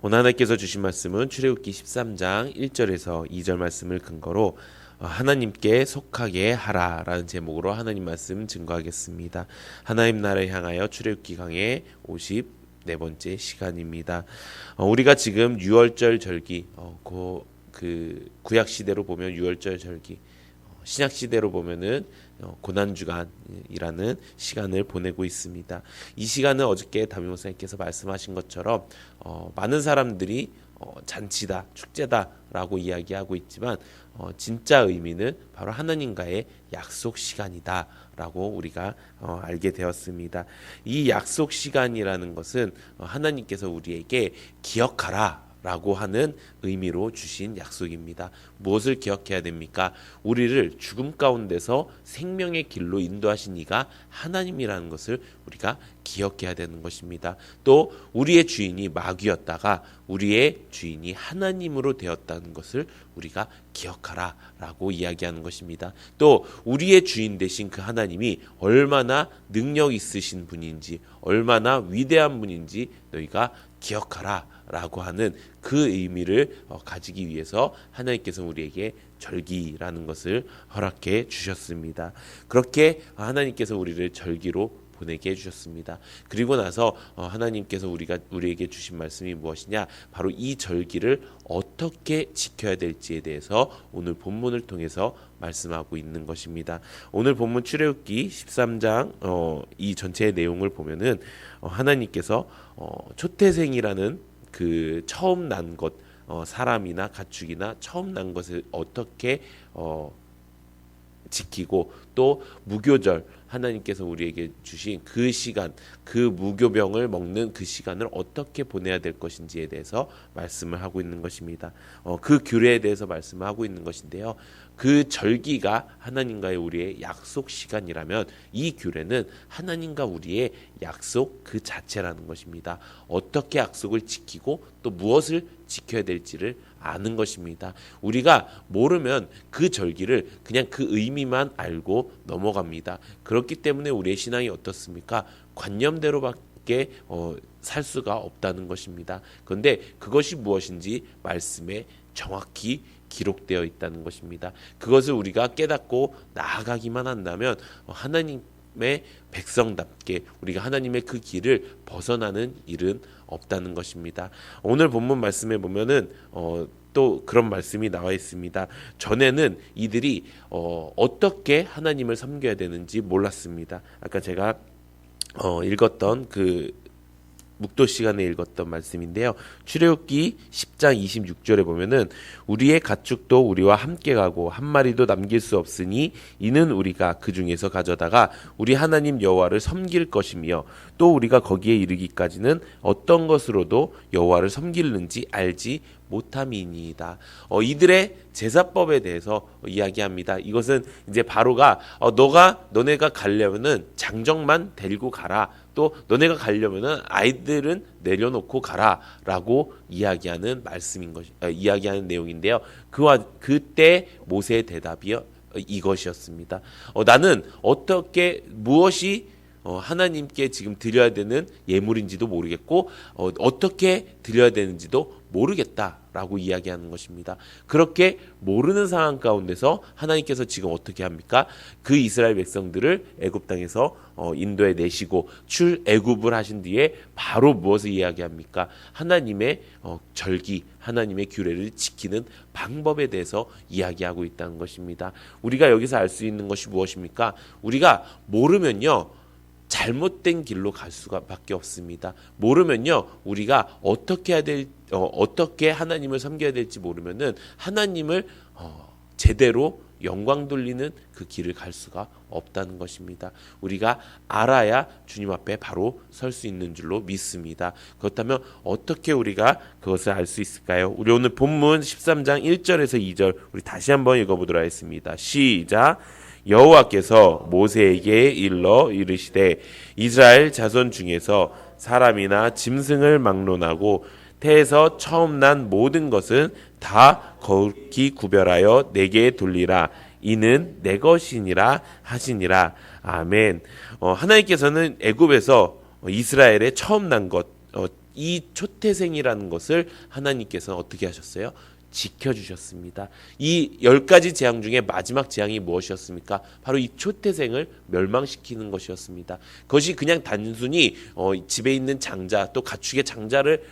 오늘 하나님께서 주신 말씀은 출애굽기 13장 1절에서 2절 말씀을 근거로 하나님께 속하게 하라라는 제목으로 하나님 말씀 증거하겠습니다. 하나님 나라를 향하여 출애굽기 강의 54번째 시간입니다. 우리가 지금 유월절 절기, 구약 시대로 보면 유월절 절기, 신약 시대로 보면은 고난주간이라는 시간을 보내고 있습니다. 이 시간은 어저께 담임 목사님께서 말씀하신 것처럼 많은 사람들이 잔치다, 축제다라고 이야기하고 있지만 진짜 의미는 바로 하나님과의 약속 시간이다라고 우리가 알게 되었습니다. 이 약속 시간이라는 것은 하나님께서 우리에게 기억하라 라고 하는 의미로 주신 약속입니다. 무엇을 기억해야 됩니까? 우리를 죽음 가운데서 생명의 길로 인도하신 이가 하나님이라는 것을 우리가 기억해야 되는 것입니다. 또 우리의 주인이 마귀였다가 우리의 주인이 하나님으로 되었다는 것을 우리가 기억하라 라고 이야기하는 것입니다. 또 우리의 주인 되신 그 하나님이 얼마나 능력 있으신 분인지, 얼마나 위대한 분인지 너희가 기억하라 라고 하는 그 의미를 가지기 위해서 하나님께서 우리에게 절기라는 것을 허락해 주셨습니다. 그렇게 하나님께서 우리를 절기로 보내게 해주셨습니다. 그리고 나서 하나님께서 우리에게 주신 말씀이 무엇이냐? 바로 이 절기를 어떻게 지켜야 될지에 대해서 오늘 본문을 통해서 말씀하고 있는 것입니다. 오늘 본문 출애굽기 13장 이 전체의 내용을 보면은 하나님께서 초태생이라는 그 처음 난 것, 사람이나 가축이나 처음 난 것을 어떻게 지키고 또 무교절 하나님께서 우리에게 주신 그 시간, 그 무교병을 먹는 그 시간을 어떻게 보내야 될 것인지에 대해서 말씀을 하고 있는 것입니다. 그 규례에 대해서 말씀을 하고 있는 것인데요. 그 절기가 하나님과의 우리의 약속 시간이라면 이 규례는 하나님과 우리의 약속 그 자체라는 것입니다. 어떻게 약속을 지키고 또 무엇을 지켜야 될지를 아는 것입니다. 우리가 모르면 그 절기를 그냥 그 의미만 알고 넘어갑니다. 그렇기 때문에 우리의 신앙이 어떻습니까? 관념대로밖에 살 수가 없다는 것입니다. 그런데 그것이 무엇인지 말씀에 정확히 기록되어 있다는 것입니다. 그것을 우리가 깨닫고 나아가기만 한다면 하나님의 백성답게 우리가 하나님의 그 길을 벗어나는 일은 없다는 것입니다. 오늘 본문 말씀에 보면은 또 그런 말씀이 나와 있습니다. 전에는 이들이 어떻게 하나님을 섬겨야 되는지 몰랐습니다. 아까 제가 읽었던 그 묵도 시간에 읽었던 말씀인데요. 출애굽기 10장 26절에 보면은 우리의 가축도 우리와 함께 가고 한 마리도 남길 수 없으니 이는 우리가 그 중에서 가져다가 우리 하나님 여호와를 섬길 것이며 또 우리가 거기에 이르기까지는 어떤 것으로도 여호와를 섬기는지 알지 못함이니이다. 이들의 제사법에 대해서 이야기합니다. 이것은 이제 바로가 너네가 가려면은 장정만 데리고 가라. 또 너네가 가려면은 아이들은 내려놓고 가라라고 이야기하는 이야기하는 내용인데요. 그때 모세의 대답이 이것이었습니다. 나는 무엇이 하나님께 지금 드려야 되는 예물인지도 모르겠고 어떻게 드려야 되는지도 모르겠다라고 이야기하는 것입니다. 그렇게 모르는 상황 가운데서 하나님께서 지금 어떻게 합니까? 그 이스라엘 백성들을 애굽 땅에서 인도에 내시고 출애굽을 하신 뒤에 바로 무엇을 이야기합니까? 하나님의 절기, 하나님의 규례를 지키는 방법에 대해서 이야기하고 있다는 것입니다. 우리가 여기서 알 수 있는 것이 무엇입니까? 우리가 모르면요. 잘못된 길로 갈 수밖에 없습니다. 모르면요, 우리가 어떻게 하나님을 섬겨야 될지 모르면은 하나님을 제대로 영광 돌리는 그 길을 갈 수가 없다는 것입니다. 우리가 알아야 주님 앞에 바로 설 수 있는 줄로 믿습니다. 그렇다면 어떻게 우리가 그것을 알 수 있을까요? 우리 오늘 본문 13장 1절에서 2절 우리 다시 한번 읽어보도록 하겠습니다. 시작. 여호와께서 모세에게 일러 이르시되 이스라엘 자손 중에서 사람이나 짐승을 막론하고 태에서 처음 난 모든 것은 다 거룩히 구별하여 내게 돌리라. 이는 내 것이니라 하시니라. 아멘. 하나님께서는 애굽에서 이스라엘의 처음 난 것, 이 초태생이라는 것을 하나님께서는 어떻게 하셨어요? 지켜주셨습니다. 이 10가지 재앙 중에 마지막 재앙이 무엇이었습니까? 바로 이 초태생을 멸망시키는 것이었습니다. 그것이 그냥 단순히 집에 있는 장자 또 가축의 장자를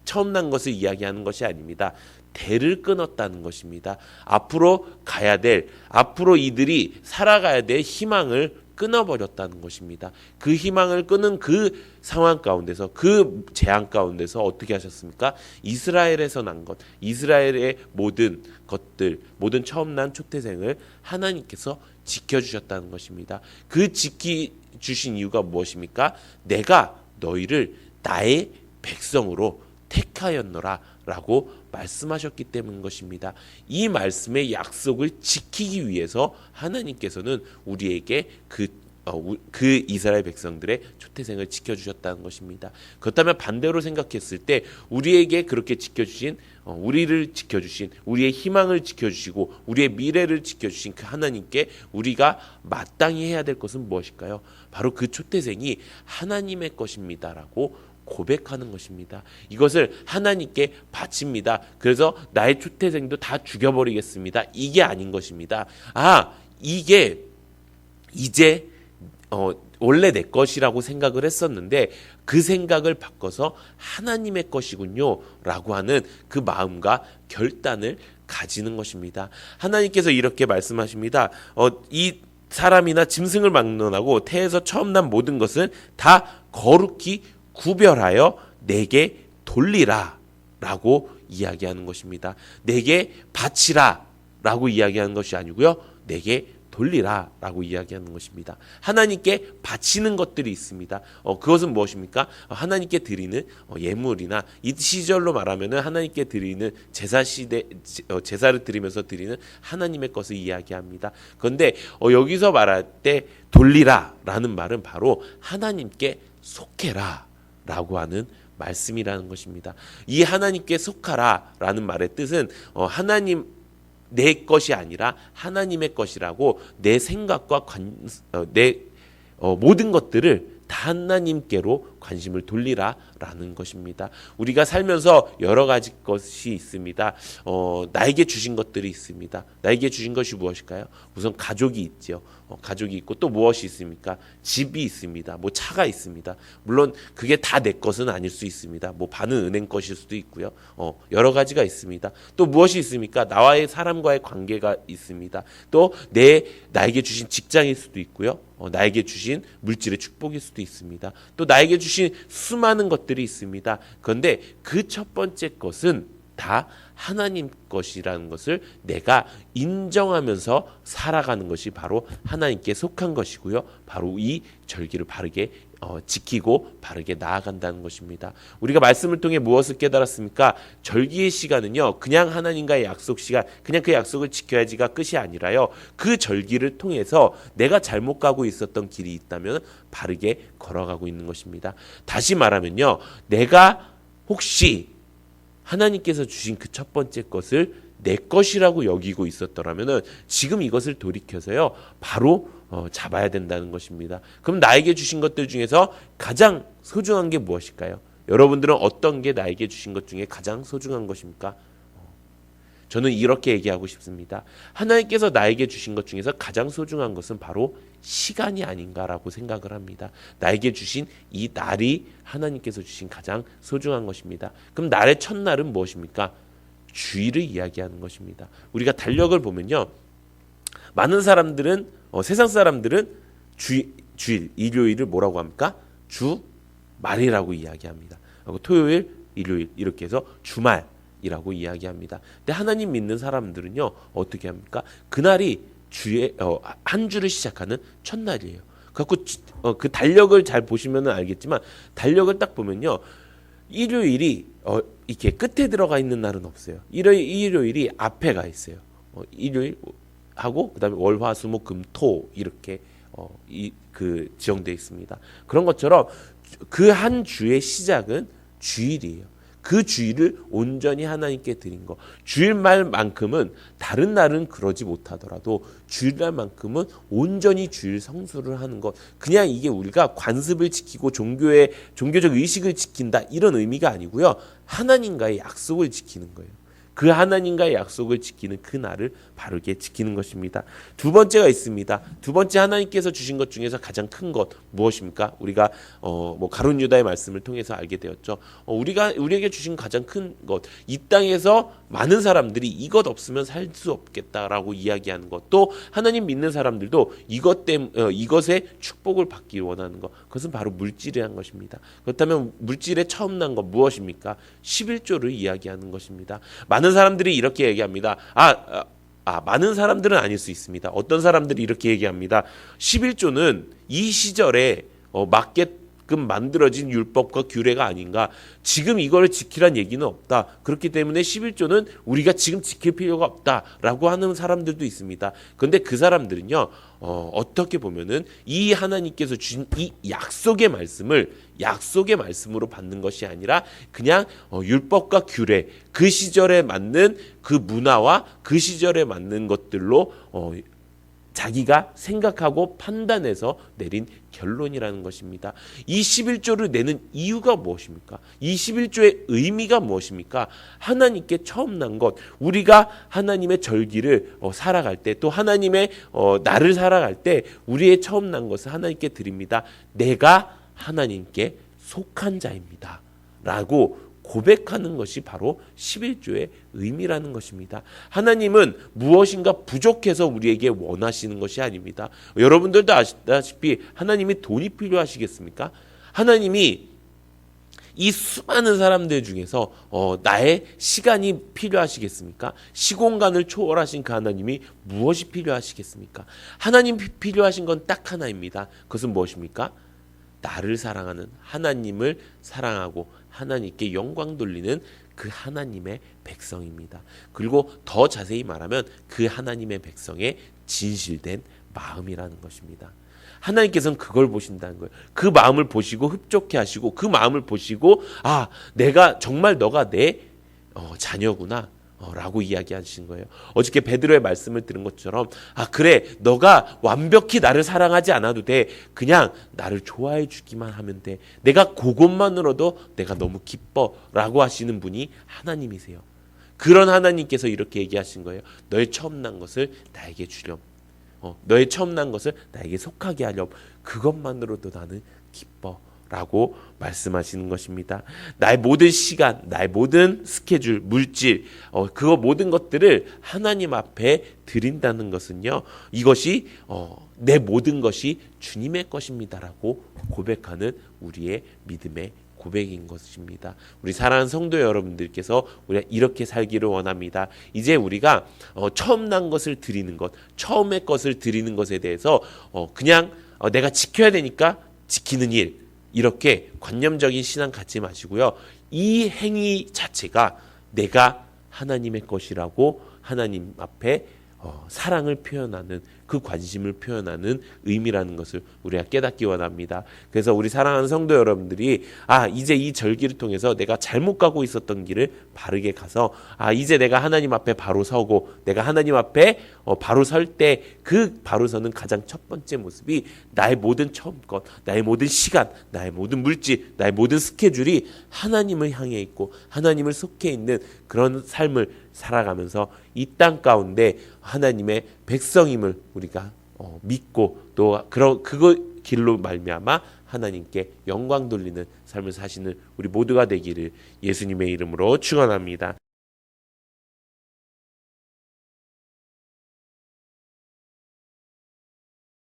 처음 난 것을 이야기하는 것이 아닙니다. 대를 끊었다는 것입니다. 앞으로 가야 될, 앞으로 이들이 살아가야 될 희망을 끊어버렸다는 것입니다. 그 희망을 끊은 그 상황 가운데서, 그 재앙 가운데서 어떻게 하셨습니까? 이스라엘에서 난 것, 이스라엘의 모든 것들, 모든 처음 난 초태생을 하나님께서 지켜주셨다는 것입니다. 그 지켜주신 이유가 무엇입니까? 내가 너희를 나의 백성으로 택하였노라 라고 말씀하셨기 때문인 것입니다. 이 말씀의 약속을 지키기 위해서 하나님께서는 우리에게 그 이스라엘 백성들의 초태생을 지켜주셨다는 것입니다. 그렇다면 반대로 생각했을 때 우리에게 그렇게 지켜주신, 우리를 지켜주신, 우리의 희망을 지켜주시고 우리의 미래를 지켜주신 그 하나님께 우리가 마땅히 해야 될 것은 무엇일까요? 바로 그 초태생이 하나님의 것입니다라고 고백하는 것입니다. 이것을 하나님께 바칩니다. 그래서 나의 초태생도 다 죽여버리겠습니다. 이게 아닌 것입니다. 이게 이제 원래 내 것이라고 생각을 했었는데 그 생각을 바꿔서 하나님의 것이군요 라고 하는 그 마음과 결단을 가지는 것입니다. 하나님께서 이렇게 말씀하십니다. 이 사람이나 짐승을 막론하고 태에서 처음 난 모든 것은 다 거룩히 구별하여 내게 돌리라 라고 이야기하는 것입니다. 내게 바치라 라고 이야기하는 것이 아니고요. 내게 돌리라 라고 이야기하는 것입니다. 하나님께 바치는 것들이 있습니다. 그것은 무엇입니까? 하나님께 드리는 예물이나 이 시절로 말하면 하나님께 드리는 제사를 드리면서 드리는 하나님의 것을 이야기합니다. 그런데 여기서 말할 때 돌리라 라는 말은 바로 하나님께 속해라 라고 하는 말씀이라는 것입니다. 이 하나님께 속하라 라는 말의 뜻은 하나님 내 것이 아니라 하나님의 것이라고 내 생각과 내 모든 것들을 다 하나님께로 관심을 돌리라라는 것입니다. 우리가 살면서 여러 가지 것이 있습니다. 나에게 주신 것들이 있습니다. 나에게 주신 것이 무엇일까요? 우선 가족이 있죠. 가족이 있고 또 무엇이 있습니까? 집이 있습니다. 뭐 차가 있습니다. 물론 그게 다 내 것은 아닐 수 있습니다. 뭐 반은 은행 것일 수도 있고요. 여러 가지가 있습니다. 또 무엇이 있습니까? 나와의 사람과의 관계가 있습니다. 또 나에게 주신 직장일 수도 있고요. 나에게 주신 물질의 축복일 수도 있습니다. 또 나에게 주신 수많은 것들이 있습니다. 그런데 그 첫 번째 것은 다 하나님 것이라는 것을 내가 인정하면서 살아가는 것이 바로 하나님께 속한 것이고요. 바로 이 절기를 바르게 지키고 바르게 나아간다는 것입니다. 우리가 말씀을 통해 무엇을 깨달았습니까? 절기의 시간은요, 그냥 하나님과의 약속 시간, 그냥 그 약속을 지켜야지가 끝이 아니라요, 그 절기를 통해서 내가 잘못 가고 있었던 길이 있다면 바르게 걸어가고 있는 것입니다. 다시 말하면요, 내가 혹시 하나님께서 주신 그 첫 번째 것을 내 것이라고 여기고 있었더라면 지금 이것을 돌이켜서요, 바로 잡아야 된다는 것입니다. 그럼 나에게 주신 것들 중에서 가장 소중한 게 무엇일까요? 여러분들은 어떤 게 나에게 주신 것 중에 가장 소중한 것입니까? 저는 이렇게 얘기하고 싶습니다. 하나님께서 나에게 주신 것 중에서 가장 소중한 것은 바로 시간이 아닌가라고 생각을 합니다. 나에게 주신 이 날이 하나님께서 주신 가장 소중한 것입니다. 그럼 날의 첫날은 무엇입니까? 주일을 이야기하는 것입니다. 우리가 달력을 보면요, 많은 사람들은 세상 사람들은 주일, 일요일을 뭐라고 합니까? 주말이라고 이야기합니다. 그리고 토요일, 일요일 이렇게 해서 주말이라고 이야기합니다. 근데 하나님 믿는 사람들은요, 어떻게 합니까? 그날이 한 주를 시작하는 첫날이에요. 그래서 그 달력을 잘 보시면 알겠지만 달력을 딱 보면요, 일요일이 이렇게 끝에 들어가 있는 날은 없어요. 일요일이 앞에 가 있어요. 일요일 하고 그다음에 월, 화, 수, 목, 금, 토 이렇게 지정되어 있습니다. 그런 것처럼 그 한 주의 시작은 주일이에요. 그 주일을 온전히 하나님께 드린 것. 주일날만큼은 다른 날은 그러지 못하더라도 주일날만큼은 온전히 주일 성수를 하는 것. 그냥 이게 우리가 관습을 지키고 종교적 의식을 지킨다 이런 의미가 아니고요. 하나님과의 약속을 지키는 거예요. 그 하나님과의 약속을 지키는 그 날을 바르게 지키는 것입니다. 두 번째가 있습니다. 두 번째 하나님께서 주신 것 중에서 가장 큰 것 무엇입니까? 우리가 가룟 유다의 말씀을 통해서 알게 되었죠. 우리에게 주신 가장 큰 것, 이 땅에서 많은 사람들이 이것 없으면 살 수 없겠다라고 이야기하는 것, 또 하나님 믿는 사람들도 이것의 축복을 받기 원하는 것, 그것은 바로 물질이란 것입니다. 그렇다면 물질의 처음 난 것 무엇입니까? 11조를 이야기하는 것입니다. 많은 사람들이 이렇게 얘기합니다. 많은 사람들은 아닐 수 있습니다. 어떤 사람들이 이렇게 얘기합니다. 11조는 이 시절에 맞게끔 만들어진 율법과 규례가 아닌가. 지금 이걸 지키란 얘기는 없다. 그렇기 때문에 11조는 우리가 지금 지킬 필요가 없다라고 하는 사람들도 있습니다. 그런데 그 사람들은요, 어떻게 보면은 이 하나님께서 주신 이 약속의 말씀으로 받는 것이 아니라 그냥 율법과 규례, 그 시절에 맞는 그 문화와 그 시절에 맞는 것들로 자기가 생각하고 판단해서 내린 결론이라는 것입니다. 이 11조를 내는 이유가 무엇입니까? 이 11조의 의미가 무엇입니까? 하나님께 처음 난 것, 우리가 하나님의 절기를 살아갈 때, 또 하나님의 날을 살아갈 때 우리의 처음 난 것을 하나님께 드립니다. 내가 하나님께 속한 자입니다. 라고 고백하는 것이 바로 11조의 의미라는 것입니다. 하나님은 무엇인가 부족해서 우리에게 원하시는 것이 아닙니다. 여러분들도 아시다시피 하나님이 돈이 필요하시겠습니까? 하나님이 이 수많은 사람들 중에서 나의 시간이 필요하시겠습니까? 시공간을 초월하신 그 하나님이 무엇이 필요하시겠습니까? 하나님 필요하신 건 딱 하나입니다. 그것은 무엇입니까? 나를 사랑하는 하나님을 사랑하고 하나님께 영광 돌리는 그 하나님의 백성입니다. 그리고 더 자세히 말하면 그 하나님의 백성의 진실된 마음이라는 것입니다. 하나님께서는 그걸 보신다는 거예요. 그 마음을 보시고 흡족해 하시고 그 마음을 보시고 내가 정말 너가 내 자녀구나 라고 이야기하신 거예요. 어저께 베드로의 말씀을 들은 것처럼 그래 너가 완벽히 나를 사랑하지 않아도 돼. 그냥 나를 좋아해 주기만 하면 돼. 내가 그것만으로도 내가 너무 기뻐 라고 하시는 분이 하나님이세요. 그런 하나님께서 이렇게 얘기하신 거예요. 너의 처음 난 것을 나에게 주렴. 너의 처음 난 것을 나에게 속하게 하렴. 그것만으로도 나는 기뻐 라고 말씀하시는 것입니다. 나의 모든 시간, 나의 모든 스케줄, 물질, 그거 모든 것들을 하나님 앞에 드린다는 것은요, 이것이 내 모든 것이 주님의 것입니다라고 고백하는 우리의 믿음의 고백인 것입니다. 우리 사랑하는 성도 여러분들께서 우리가 이렇게 살기를 원합니다. 이제 우리가 처음 난 것을 드리는 것, 처음의 것을 드리는 것에 대해서 그냥 내가 지켜야 되니까 지키는 일, 이렇게 관념적인 신앙 갖지 마시고요. 이 행위 자체가 내가 하나님의 것이라고 하나님 앞에 사랑을 표현하는 그 관심을 표현하는 의미라는 것을 우리가 깨닫기 원합니다. 그래서 우리 사랑하는 성도 여러분들이 이제 이 절기를 통해서 내가 잘못 가고 있었던 길을 바르게 가서 이제 내가 하나님 앞에 바로 서고 내가 하나님 앞에 바로 설 때 그 바로 서는 가장 첫 번째 모습이 나의 모든 처음 것, 나의 모든 시간, 나의 모든 물질, 나의 모든 스케줄이 하나님을 향해 있고 하나님을 속해 있는 그런 삶을 살아가면서 이 땅 가운데 하나님의 백성임을 우리가 믿고 또 그거 길로 말미암아 하나님께 영광 돌리는 삶을 사시는 우리 모두가 되기를 예수님의 이름으로 축원합니다.